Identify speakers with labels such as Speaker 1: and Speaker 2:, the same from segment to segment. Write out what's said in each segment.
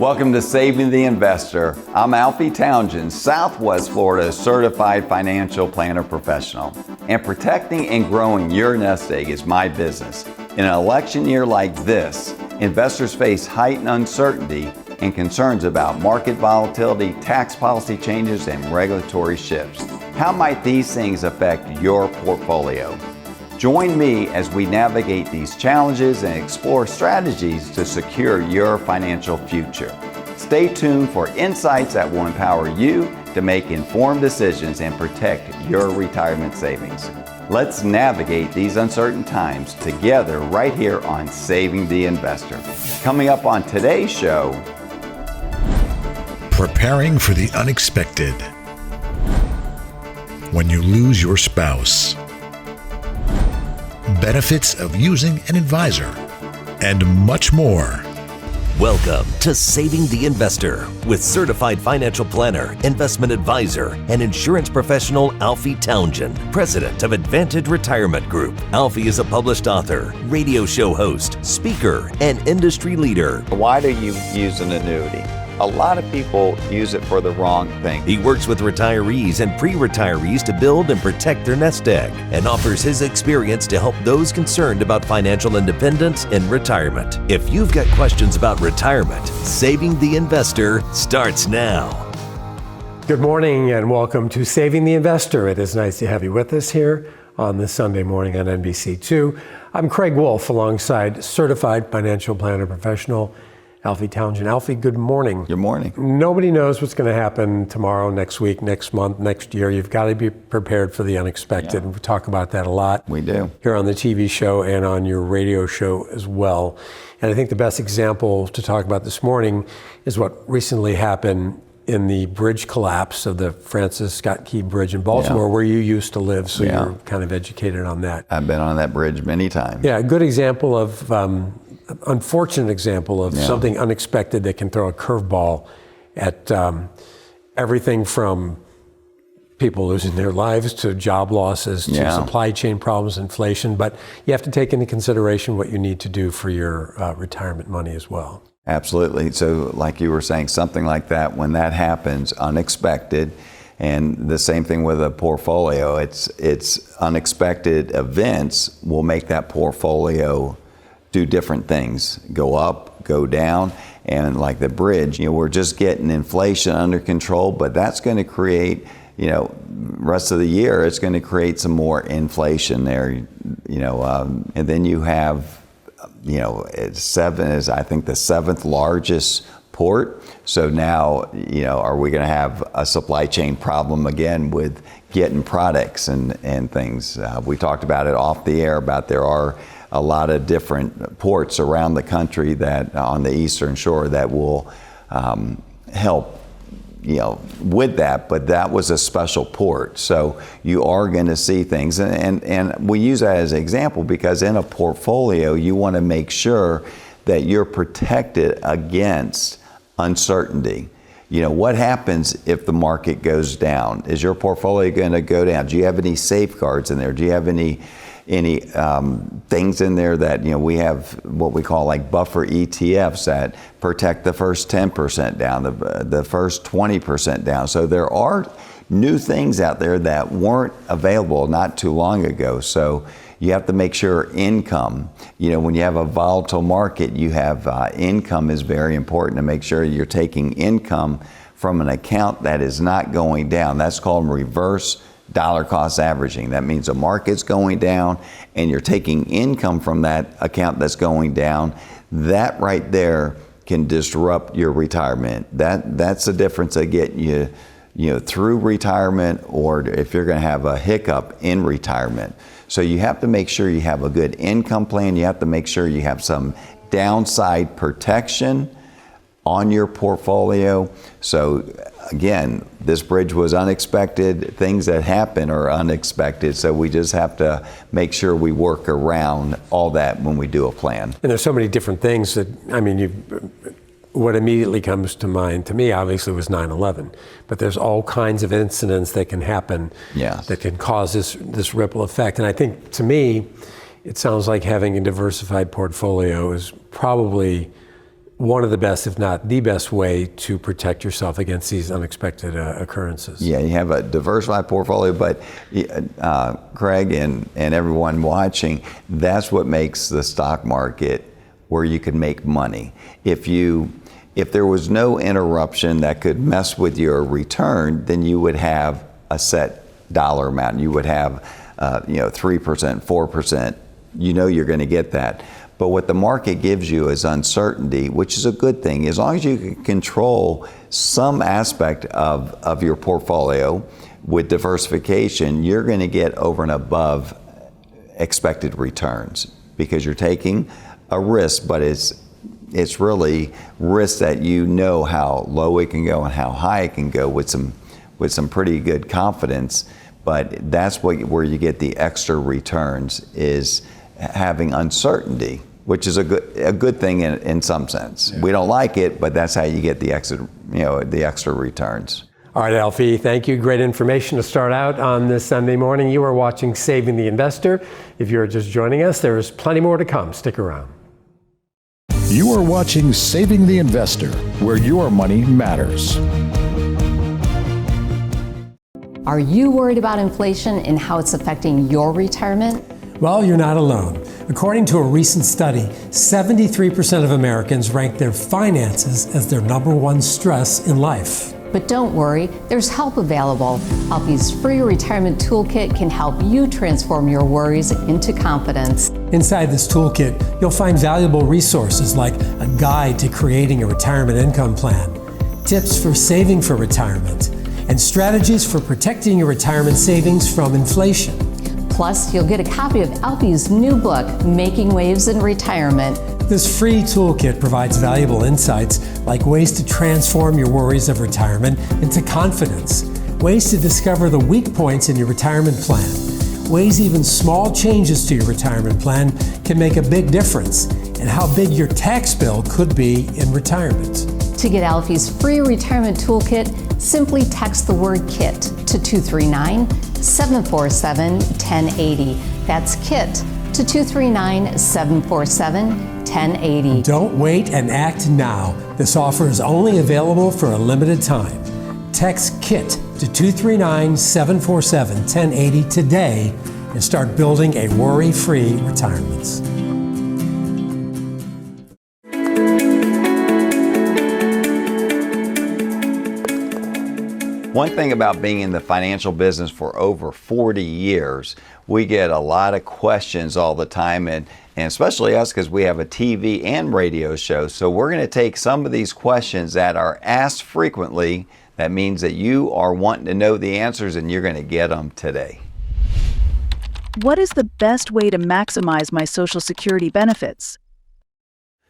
Speaker 1: Welcome to Saving the Investor. I'm Alfie Townsend, Southwest Florida's certified financial planner professional. And protecting and growing your nest egg is my business. In an election year like this, investors face heightened uncertainty and concerns about market volatility, tax policy changes, and regulatory shifts. How might these things affect your portfolio? Join me as we navigate these challenges and explore strategies to secure your financial future. Stay tuned for insights that will empower you to make informed decisions and protect your retirement savings. Let's navigate these uncertain times together right here on Saving the Investor. Coming up on today's show,
Speaker 2: preparing for the unexpected. When you lose your spouse. Benefits of using an advisor, and much more.
Speaker 3: Welcome to Saving the Investor with certified financial planner, investment advisor, and insurance professional Alfie Townsend, president of Advantage Retirement Group. Alfie is a published author, radio show host, speaker, and industry leader.
Speaker 1: why do you use an annuity? A lot of people use it for the wrong thing.
Speaker 3: He works with retirees and pre-retirees to build and protect their nest egg and offers his experience to help those concerned about financial independence in retirement. If you've got questions about retirement, Saving the Investor starts now.
Speaker 4: Good morning and welcome to Saving the Investor. It is nice to have you with us here on this Sunday morning on NBC2. I'm Craig Wolf alongside certified financial planner professional Alfie Townsend. Alfie, good morning.
Speaker 1: Good morning.
Speaker 4: Nobody knows what's going to happen tomorrow, next week, next month, next year. You've got to be prepared for the unexpected. We talk about that a lot.
Speaker 1: We do.
Speaker 4: Here on the TV show and on your radio show as well. And I think the best example to talk about this morning is what recently happened in the bridge collapse of the Francis Scott Key Bridge in Baltimore, where you used to live, so you're kind of educated on that.
Speaker 1: I've been on that bridge many times.
Speaker 4: Yeah, a good example of unfortunate example of something unexpected that can throw a curveball at everything from people losing their lives to job losses to supply chain problems, inflation. But you have to take into consideration what you need to do for your retirement money as well. Absolutely.
Speaker 1: So like you were saying, something like that, when that happens, unexpected, and the same thing with a portfolio, it's unexpected events will make that portfolio do different things, go up, go down, and like the bridge, we're just getting inflation under control, but that's going to create, rest of the year, it's going to create some more inflation there, and then you have, seven is I think the seventh largest port. So now, are we going to have a supply chain problem again with getting products and things? We talked about it off the air about there are a lot of different ports around the country that on the eastern shore that will help with that, but that was a special port. So you are going to see things, and we use that as an example because in a portfolio you want to make sure that you're protected against uncertainty. What happens if the market goes down? Is your portfolio going to go down? Do you have any safeguards in there? Do you have any things in there that, we have what we call like buffer ETFs that protect the first 10% down, the first 20% down. So there are new things out there that weren't available not too long ago. So you have to make sure income, when you have a volatile market, you have income is very important to make sure you're taking income from an account that is not going down. That's called reverse dollar cost averaging. That means the market's going down and you're taking income from that account that's going down. That right there can disrupt your retirement. That's the difference that get you, through retirement, or if you're going to have a hiccup in retirement. So you have to make sure you have a good income plan. You have to make sure you have some downside protection on your portfolio. So again, this bridge was unexpected. Things that happen are unexpected. So we just have to make sure we work around all that when we do a plan.
Speaker 4: And there's so many different things that, what immediately comes to mind to me obviously was 9/11, but there's all kinds of incidents that can happen that can cause this ripple effect. And I think to me, it sounds like having a diversified portfolio is probably one of the best, if not the best way to protect yourself against these unexpected occurrences.
Speaker 1: Yeah, you have a diversified portfolio, but Craig and everyone watching, that's what makes the stock market where you can make money. If there was no interruption that could mess with your return, then you would have a set dollar amount. You would have 3%, 4%. You know you're going to get that. But what the market gives you is uncertainty, which is a good thing. As long as you can control some aspect of your portfolio with diversification, you're going to get over and above expected returns because you're taking a risk, but it's really risk that you know how low it can go and how high it can go with some pretty good confidence. But that's where you get the extra returns, is having uncertainty, which is a good thing in some sense. Yeah. We don't like it, but that's how you get the extra returns.
Speaker 4: All right, Alfie, thank you. Great information to start out on this Sunday morning. You are watching Saving the Investor. If you're just joining us, there is plenty more to come. Stick around.
Speaker 2: You are watching Saving the Investor, where your money matters.
Speaker 5: Are you worried about inflation and how it's affecting your retirement?
Speaker 4: Well, you're not alone. According to a recent study, 73% of Americans rank their finances as their number one stress in life.
Speaker 5: But don't worry, there's help available. Alfie's free retirement toolkit can help you transform your worries into confidence.
Speaker 4: Inside this toolkit, you'll find valuable resources like a guide to creating a retirement income plan, tips for saving for retirement, and strategies for protecting your retirement savings from inflation.
Speaker 5: Plus, you'll get a copy of Alfie's new book, Making Waves in Retirement.
Speaker 4: This free toolkit provides valuable insights like ways to transform your worries of retirement into confidence, ways to discover the weak points in your retirement plan, ways even small changes to your retirement plan can make a big difference, and how big your tax bill could be in retirement.
Speaker 5: To get Alfie's free retirement toolkit, simply text the word KIT to 239-747-1080. That's KIT to 239-747-1080.
Speaker 4: Don't wait and act now. This offer is only available for a limited time. Text KIT to 239-747-1080 today and start building a worry-free retirement.
Speaker 1: One thing about being in the financial business for over 40 years, we get a lot of questions all the time, and especially us because we have a TV and radio show. So we're going to take some of these questions that are asked frequently. That means that you are wanting to know the answers, and you're going to get them today.
Speaker 6: What is the best way to maximize my Social Security benefits?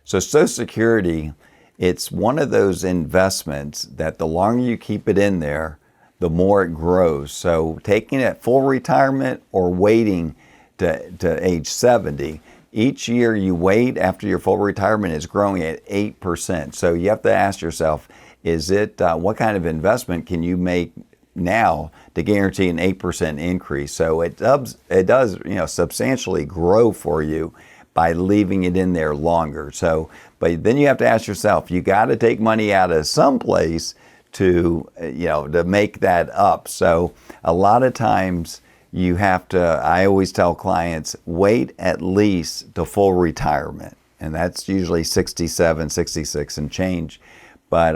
Speaker 1: So Social Security, it's one of those investments that the longer you keep it in there, the more it grows. So taking it full retirement or waiting to age 70, each year you wait after your full retirement is growing at 8%. So you have to ask yourself, is it what kind of investment can you make now to guarantee an 8% increase? So it does substantially grow for you by leaving it in there longer. So, but then you have to ask yourself, you got to take money out of some place to make that up. So a lot of times you have to, I always tell clients, wait at least to full retirement. And that's usually 67, 66 and change. But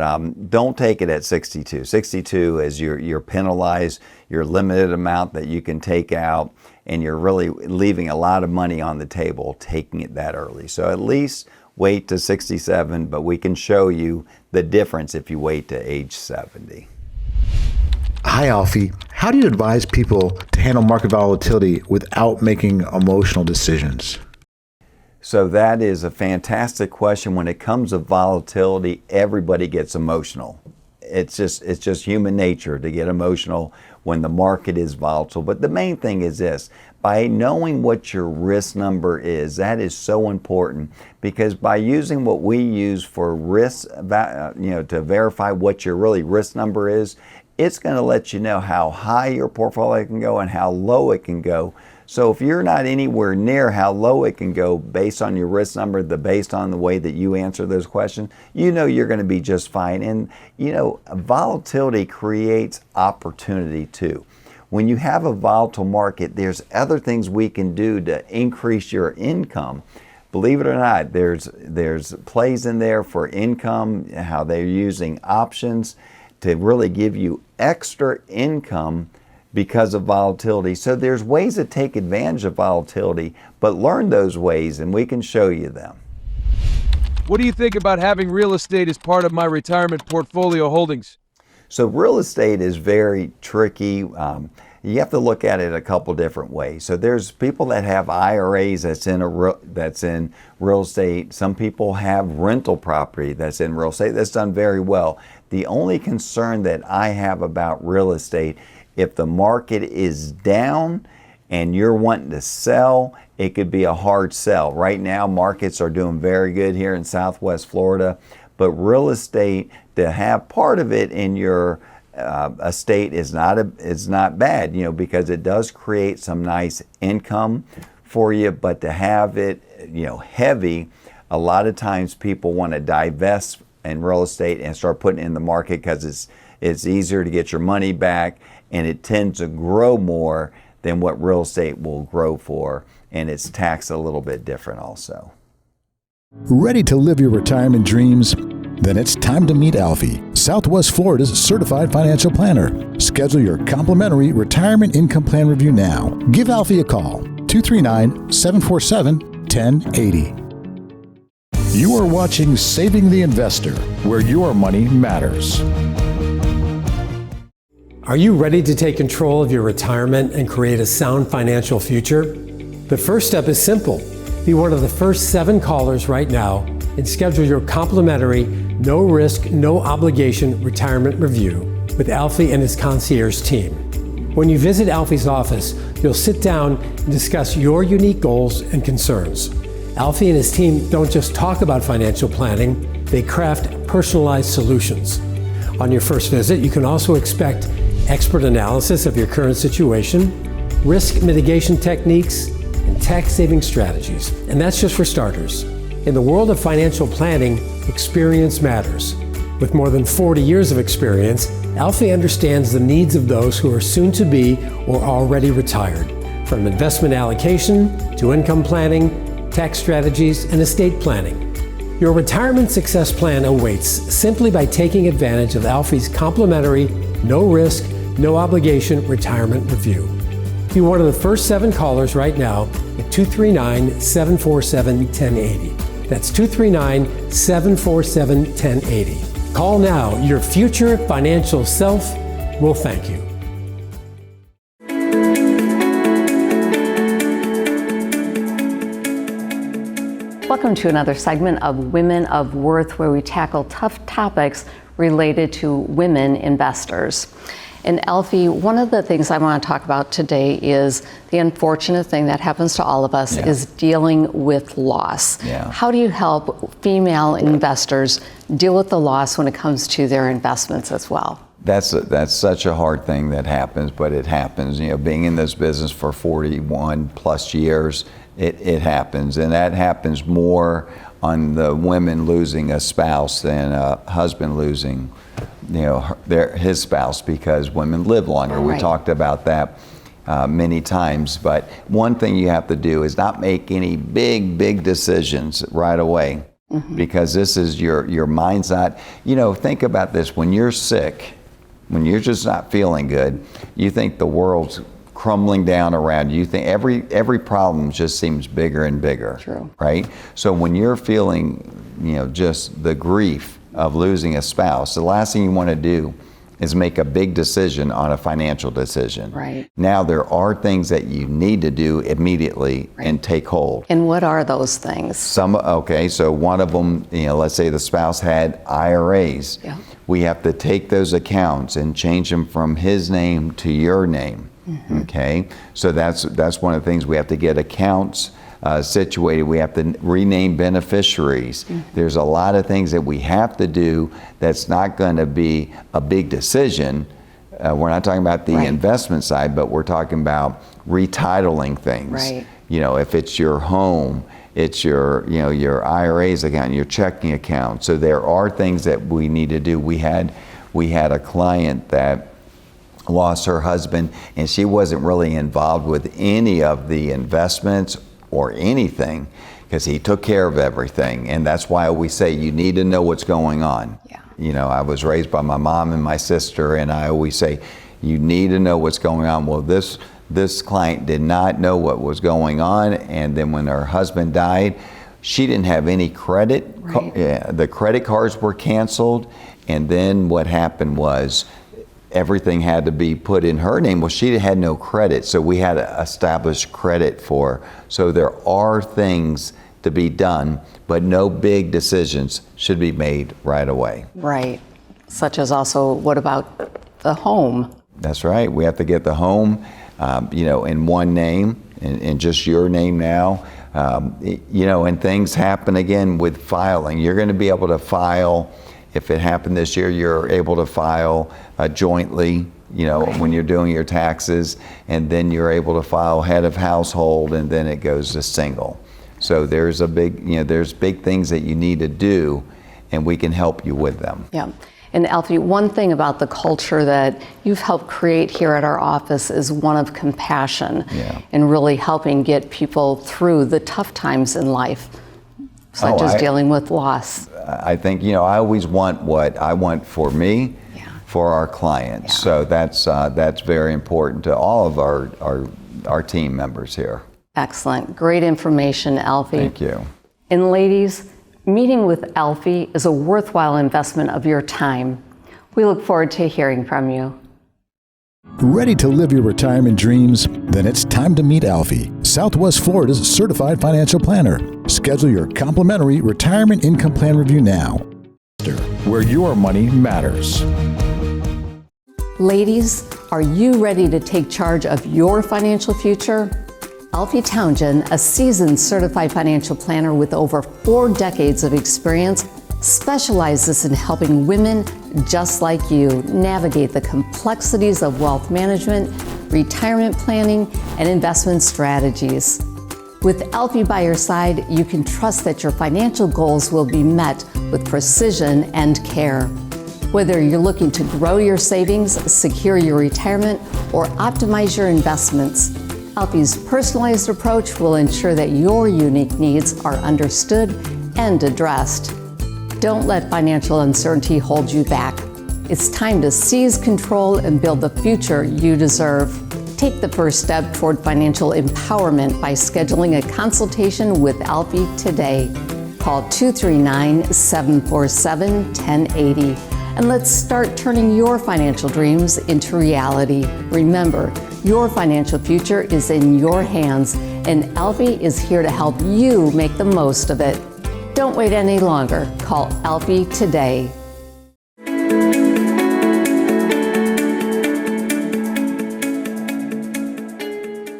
Speaker 1: don't take it at 62. 62 is you're penalized, your limited amount that you can take out, and you're really leaving a lot of money on the table taking it that early. So at least wait to 67, but we can show you the difference if you wait to age 70.
Speaker 7: Hi, Alfie. How do you advise people to handle market volatility without making emotional decisions?
Speaker 1: So that is a fantastic question. When it comes to volatility, everybody gets emotional. It's just human nature to get emotional when the market is volatile. But the main thing is this: by knowing what your risk number is, that is so important, because by using what we use for risk, to verify what your really risk number is, it's going to let you know how high your portfolio can go and how low it can go. So if you're not anywhere near how low it can go based on your risk number, based on the way that you answer those questions, you know you're going to be just fine. And you know, volatility creates opportunity too. When you have a volatile market, there's other things we can do to increase your income. Believe it or not, there's plays in there for income, how they're using options to really give you extra income because of volatility. So there's ways to take advantage of volatility, but learn those ways and we can show you them.
Speaker 8: What do you think about having real estate as part of my retirement portfolio holdings?
Speaker 1: So real estate is very tricky. You have to look at it a couple different ways. So there's people that have IRAs that's in real estate. Some people have rental property that's in real estate that's done very well. The only concern that I have about real estate, if the market is down and you're wanting to sell, it could be a hard sell. Right now, markets are doing very good here in Southwest Florida, but real estate, to have part of it in your estate is not bad, you know, because it does create some nice income for you. But to have it, you know, heavy, a lot of times people want to divest in real estate and start putting it in the market because it's easier to get your money back, and it tends to grow more than what real estate will grow for, and it's taxed a little bit different also.
Speaker 2: Ready to live your retirement dreams? Then it's time to meet Alfie, Southwest Florida's certified financial planner. Schedule your complimentary retirement income plan review now. Give Alfie a call, 239-747-1080. You are watching Saving the Investor, where your money matters.
Speaker 4: Are you ready to take control of your retirement and create a sound financial future? The first step is simple. Be one of the first 7 callers right now and schedule your complimentary, no risk, no obligation retirement review with Alfie and his concierge team. When you visit Alfie's office, you'll sit down and discuss your unique goals and concerns. Alfie and his team don't just talk about financial planning, they craft personalized solutions. On your first visit, you can also expect expert analysis of your current situation, risk mitigation techniques, and tax-saving strategies. And that's just for starters. In the world of financial planning, experience matters. With more than 40 years of experience, Alfie understands the needs of those who are soon to be or already retired, from investment allocation to income planning, tax strategies, and estate planning. Your retirement success plan awaits simply by taking advantage of Alfie's complimentary, no risk, no obligation retirement review. Be one of the first 7 callers right now at 239-747-1080. That's 239-747-1080. Call now. Your future financial self will thank you.
Speaker 5: Welcome to another segment of Women of Worth, where we tackle tough topics related to women investors. And Alfie, one of the things I want to talk about today is the unfortunate thing that happens to all of us is dealing with loss. How do you help female investors deal with the loss when it comes to their investments as well?
Speaker 1: That's such a hard thing that happens, but it happens. You know, being in this business for 41 plus years, it happens, and that happens more on the women losing a spouse than a husband losing, you know, his spouse, because women live longer. We talked about that many times, but one thing you have to do is not make any big decisions right away, because this is your mind's not, you know, think about this. When you're sick, when you're just not feeling good, you think the world's crumbling down around you. You think every problem just seems bigger and bigger.
Speaker 5: True.
Speaker 1: Right? So when you're feeling, you know, just the grief of losing a spouse, the last thing you want to do is make a big decision on a financial decision.
Speaker 5: Right.
Speaker 1: Now there are things that you need to do immediately and take hold.
Speaker 5: And what are those things?
Speaker 1: So one of them, you know, let's say the spouse had IRAs.
Speaker 5: Yeah.
Speaker 1: We have to take those accounts and change them from his name to your name. Okay, so that's one of the things. We have to get accounts situated. We have to rename beneficiaries. There's a lot of things that we have to do that's not going to be a big decision. We're not talking about the investment side, but we're talking about retitling things.
Speaker 5: Right.
Speaker 1: If it's your home, it's your IRA's account, your checking account. So there are things that we need to do. We had a client that lost her husband, and she wasn't really involved with any of the investments or anything because he took care of everything. And that's why we say you need to know what's going on.
Speaker 5: Yeah.
Speaker 1: I was raised by my mom and my sister, and I always say you need to know what's going on. Well, this client did not know what was going on, and then when her husband died, she didn't have any credit.
Speaker 5: Right.
Speaker 1: The credit cards were canceled, and then what happened was everything had to be put in her name. Well, she had no credit, so we had to establish credit for her. So there are things to be done, but no big decisions should be made right away.
Speaker 5: Right. Such as also, what about the home?
Speaker 1: That's right. We have to get the home, in one name, in just your name now. And things happen again with filing. You're going to be able to file. If it happened this year, you're able to file jointly, when you're doing your taxes, and then you're able to file head of household, and then it goes to single. So there's there's big things that you need to do, and we can help you with them.
Speaker 5: Yeah. And Alfie, one thing about the culture that you've helped create here at our office is one of compassion, and really helping get people through the tough times in life, such as dealing with loss.
Speaker 1: I think, I always want what I want for me, for our clients. So that's very important to all of our team members here.
Speaker 5: Excellent. Great information, Alfie.
Speaker 1: Thank you.
Speaker 5: And ladies, meeting with Alfie is a worthwhile investment of your time. We look forward to hearing from you.
Speaker 2: Ready to live your retirement dreams? Then it's time to meet Alfie, Southwest Florida's certified financial planner. Schedule your complimentary retirement income plan review now, where your money matters.
Speaker 5: Ladies, are you ready to take charge of your financial future? Alfie Townsend, a seasoned certified financial planner with over 4 decades of experience, specializes in helping women just like you navigate the complexities of wealth management, retirement planning, and investment strategies. With Alfie by your side, you can trust that your financial goals will be met with precision and care. Whether you're looking to grow your savings, secure your retirement, or optimize your investments, Alfie's personalized approach will ensure that your unique needs are understood and addressed. Don't let financial uncertainty hold you back. It's time to seize control and build the future you deserve. Take the first step toward financial empowerment by scheduling a consultation with Alfie today. Call 239-747-1080 and let's start turning your financial dreams into reality. Remember, your financial future is in your hands, and Alfie is here to help you make the most of it. Don't wait any longer. Call Alfie today.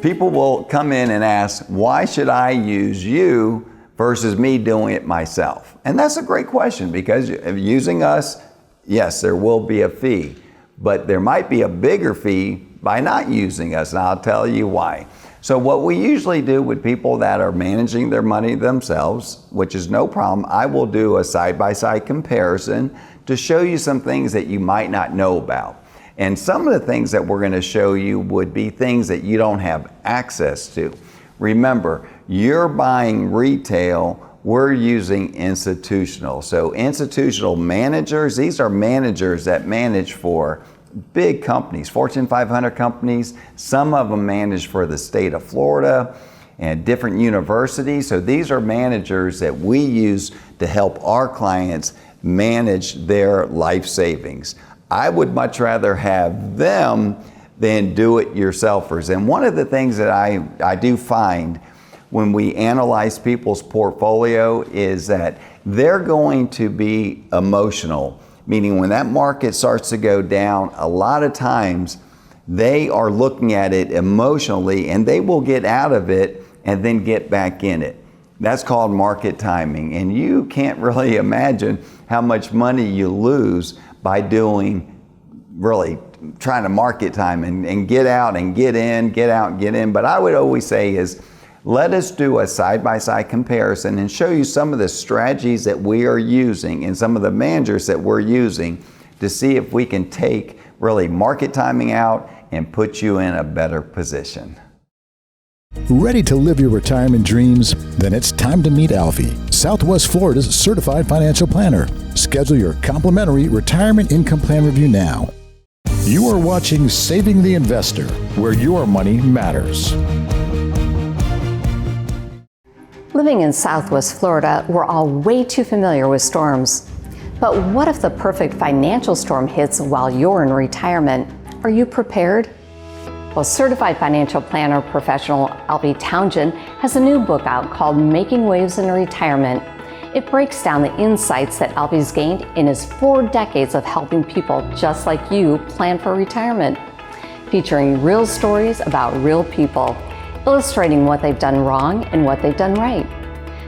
Speaker 1: People will come in and ask, why should I use you versus me doing it myself? And that's a great question, because using us, yes, there will be a fee, but there might be a bigger fee by not using us, and I'll tell you why. So what we usually do with people that are managing their money themselves, which is no problem, I will do a side-by-side comparison to show you some things that you might not know about. And some of the things that we're going to show you would be things that you don't have access to. Remember, you're buying retail, we're using institutional. So institutional managers, these are managers that manage for big companies, Fortune 500 companies. Some of them manage for the state of Florida and different universities. So these are managers that we use to help our clients manage their life savings. I would much rather have them than do-it-yourselfers. And one of the things that I do find when we analyze people's portfolio is that they're going to be emotional. Meaning when that market starts to go down, a lot of times they are looking at it emotionally, and they will get out of it and then get back in it. That's called market timing. And you can't really imagine how much money you lose by doing really trying to market time and get out and get in, get out and get in. But I would always say is, let us do a side-by-side comparison and show you some of the strategies that we are using and some of the managers that we're using to see if we can take really market timing out and put you in a better position.
Speaker 2: Ready to live your retirement dreams? Then it's time to meet Alfie, Southwest Florida's certified financial planner. Schedule your complimentary retirement income plan review now. You are watching Saving the Investor, where your money matters.
Speaker 5: Living in Southwest Florida, we're all way too familiar with storms. But what if the perfect financial storm hits while you're in retirement? Are you prepared? Well, certified financial planner professional Alfie Townsend has a new book out called Making Waves in Retirement. It breaks down the insights that Alfie's gained in his 4 decades of helping people just like you plan for retirement, featuring real stories about real people, illustrating what they've done wrong and what they've done right.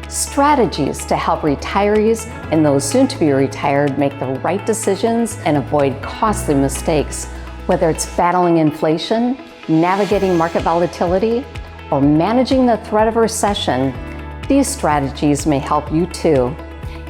Speaker 5: Strategies to help retirees and those soon to be retired make the right decisions and avoid costly mistakes, whether it's battling inflation, navigating market volatility, or managing the threat of recession. These strategies may help you too.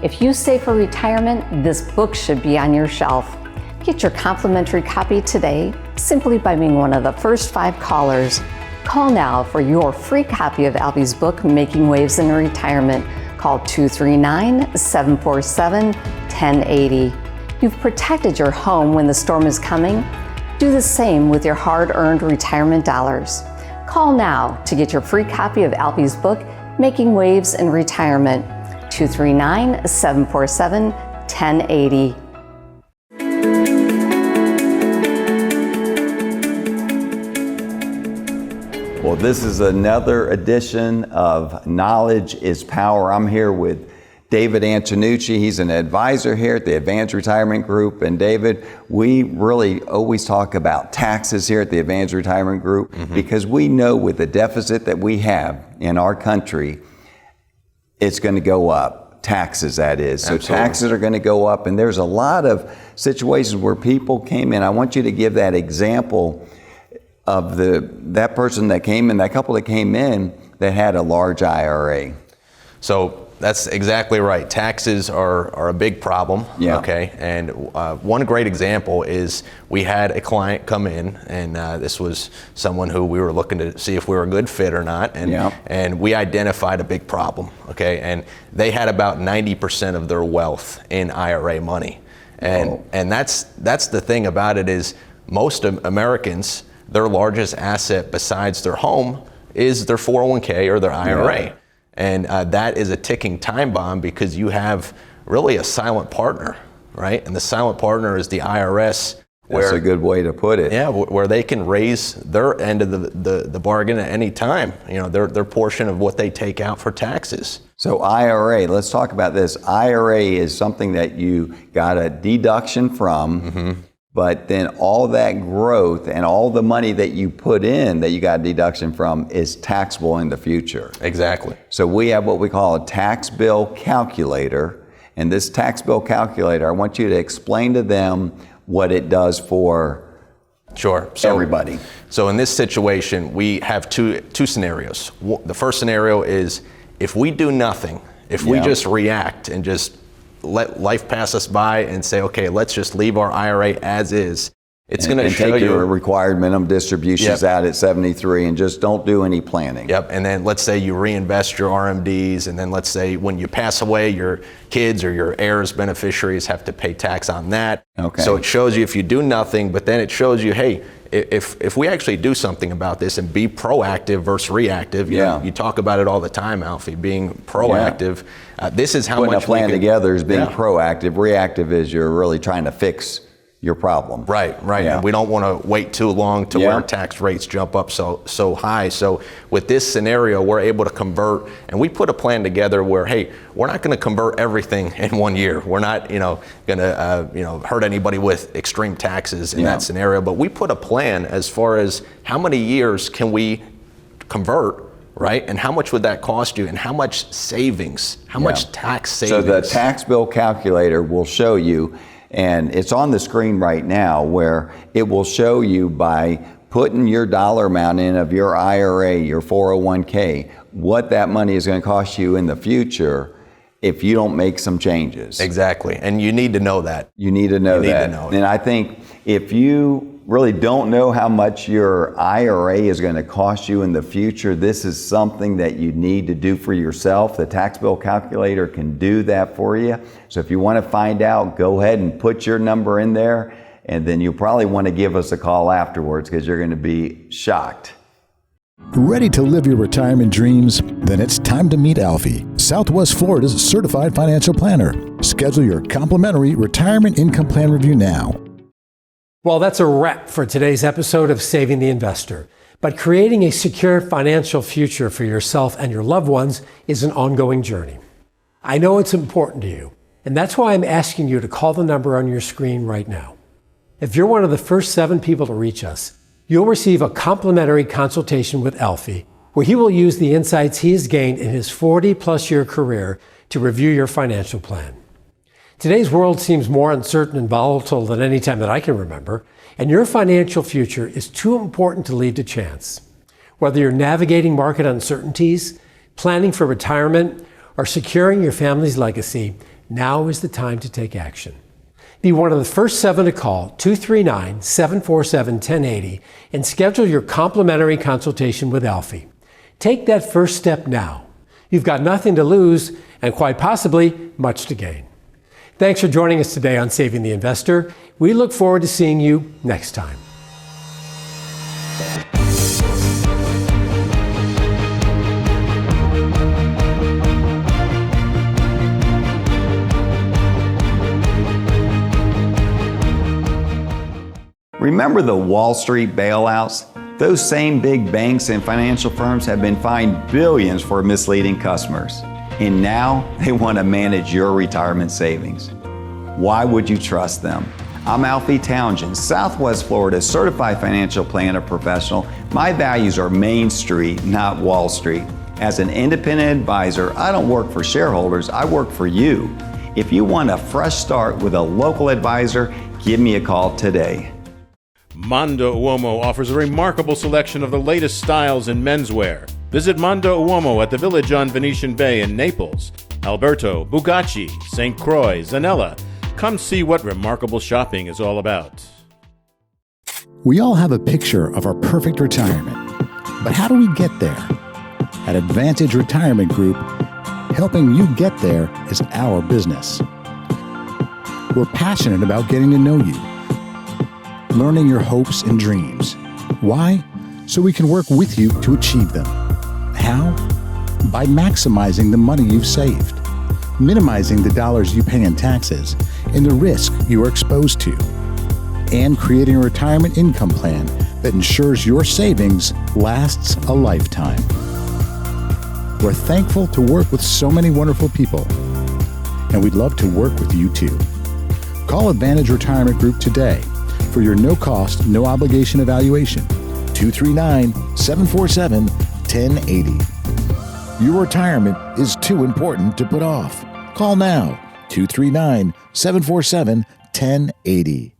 Speaker 5: If you save for retirement, this book should be on your shelf. Get your complimentary copy today simply by being one of the first 5 callers. Call now for your free copy of Alfie's book, Making Waves in Retirement. Call 239-747-1080. You've protected your home when the storm is coming. Do the same with your hard-earned retirement dollars. Call now to get your free copy of Alfie's book, Making Waves in Retirement. 239-747-1080.
Speaker 1: Well, this is another edition of Knowledge is Power. I'm here with David Antonucci. He's an advisor here at the Advanced Retirement Group. And David, we really always talk about taxes here at the Advanced Retirement Group because we know with the deficit that we have in our country, it's going to go up. Taxes, that is. So
Speaker 9: Absolutely.
Speaker 1: Taxes are going to go up. And there's a lot of situations where people came in. I want you to give that example of that person that came in, that couple that came in that had a large IRA.
Speaker 9: So that's exactly right. Taxes are a big problem.
Speaker 1: Yeah.
Speaker 9: Okay. And one great example is we had a client come in, and this was someone who we were looking to see if we were a good fit or not. And and we identified a big problem. Okay. And they had about 90% of their wealth in IRA money. And that's the thing about it is most Americans, their largest asset besides their home is their 401k or their IRA. Right. And that is a ticking time bomb because you have really a silent partner, right? And the silent partner is the IRS.
Speaker 1: That's a good way to put it.
Speaker 9: Yeah, where they can raise their end of the bargain at any time, you know, their portion of what they take out for taxes.
Speaker 1: So IRA, let's talk about this. IRA is something that you got a deduction from, but then all that growth and all the money that you put in that you got a deduction from is taxable in the future.
Speaker 9: Exactly.
Speaker 1: So we have what we call a tax bill calculator. And this tax bill calculator, I want you to explain to them what it does for everybody.
Speaker 9: So in this situation, we have two scenarios. The first scenario is if we do nothing, if we just react and just let life pass us by and say, okay, let's just leave our IRA as is. It's going to show
Speaker 1: take
Speaker 9: you
Speaker 1: your required minimum distributions out at 73 and just don't do any planning.
Speaker 9: Yep. And then let's say you reinvest your RMDs, and then let's say when you pass away, your kids or your heirs, beneficiaries have to pay tax on that.
Speaker 1: Okay.
Speaker 9: So it shows you if you do nothing, but then it shows you, hey, if we actually do something about this and be proactive versus reactive, you know, you talk about it all the time, Alfie, being proactive. This is how
Speaker 1: Putting
Speaker 9: much
Speaker 1: a plan together is being
Speaker 9: Yeah.
Speaker 1: proactive. Reactive is you're really trying to fix your problem.
Speaker 9: Right.
Speaker 1: Yeah.
Speaker 9: And we don't want to wait too long to where tax rates jump up so high. So with this scenario, we're able to convert, and we put a plan together where, hey, we're not going to convert everything in 1 year. We're not, going to, hurt anybody with extreme taxes in that scenario. But we put a plan as far as how many years can we convert, right? And how much would that cost you? And how much savings? How much tax savings?
Speaker 1: So the tax bill calculator will show you And it's on the screen right now where it will show you by putting your dollar amount in of your IRA, your 401k, what that money is going to cost you in the future if you don't make some changes.
Speaker 9: Exactly. And you need to know that.
Speaker 1: You need to know that. And I think if you really don't know how much your IRA is going to cost you in the future, this is something that you need to do for yourself. The tax bill calculator can do that for you. So if you want to find out, go ahead and put your number in there, and then you'll probably want to give us a call afterwards because you're going to be shocked.
Speaker 2: Ready to live your retirement dreams? Then it's time to meet Alfie, Southwest Florida's certified financial planner. Schedule your complimentary retirement income plan review now.
Speaker 4: Well, that's a wrap for today's episode of Saving the Investor. But creating a secure financial future for yourself and your loved ones is an ongoing journey. I know it's important to you, and that's why I'm asking you to call the number on your screen right now. If you're one of the first 7 people to reach us, you'll receive a complimentary consultation with Alfie, where he will use the insights he has gained in his 40-plus year career to review your financial plan. Today's world seems more uncertain and volatile than any time that I can remember, and your financial future is too important to leave to chance. Whether you're navigating market uncertainties, planning for retirement, or securing your family's legacy, now is the time to take action. Be one of the first 7 to call 239-747-1080 and schedule your complimentary consultation with Alfie. Take that first step now. You've got nothing to lose and quite possibly much to gain. Thanks for joining us today on Saving the Investor. We look forward to seeing you next time.
Speaker 1: Remember the Wall Street bailouts? Those same big banks and financial firms have been fined billions for misleading customers. And now they want to manage your retirement savings. Why would you trust them? I'm Alfie Townsend, Southwest Florida's certified financial planner professional. My values are Main Street, not Wall Street. As an independent advisor, I don't work for shareholders, I work for you. If you want a fresh start with a local advisor, give me a call today.
Speaker 10: Mondo Uomo offers a remarkable selection of the latest styles in menswear. Visit Mondo Uomo at the Village on Venetian Bay in Naples. Alberto, Bugatti, St. Croix, Zanella. Come see what remarkable shopping is all about.
Speaker 2: We all have a picture of our perfect retirement. But how do we get there? At Advantage Retirement Group, helping you get there is our business. We're passionate about getting to know you, learning your hopes and dreams. Why? So we can work with you to achieve them. How? By maximizing the money you've saved, minimizing the dollars you pay in taxes and the risk you are exposed to, and creating a retirement income plan that ensures your savings lasts a lifetime. We're thankful to work with so many wonderful people, and we'd love to work with you too. Call Advantage Retirement Group today for your no-cost, no-obligation evaluation. 239-747-1080. Your retirement is too important to put off. Call now. 239-747-1080.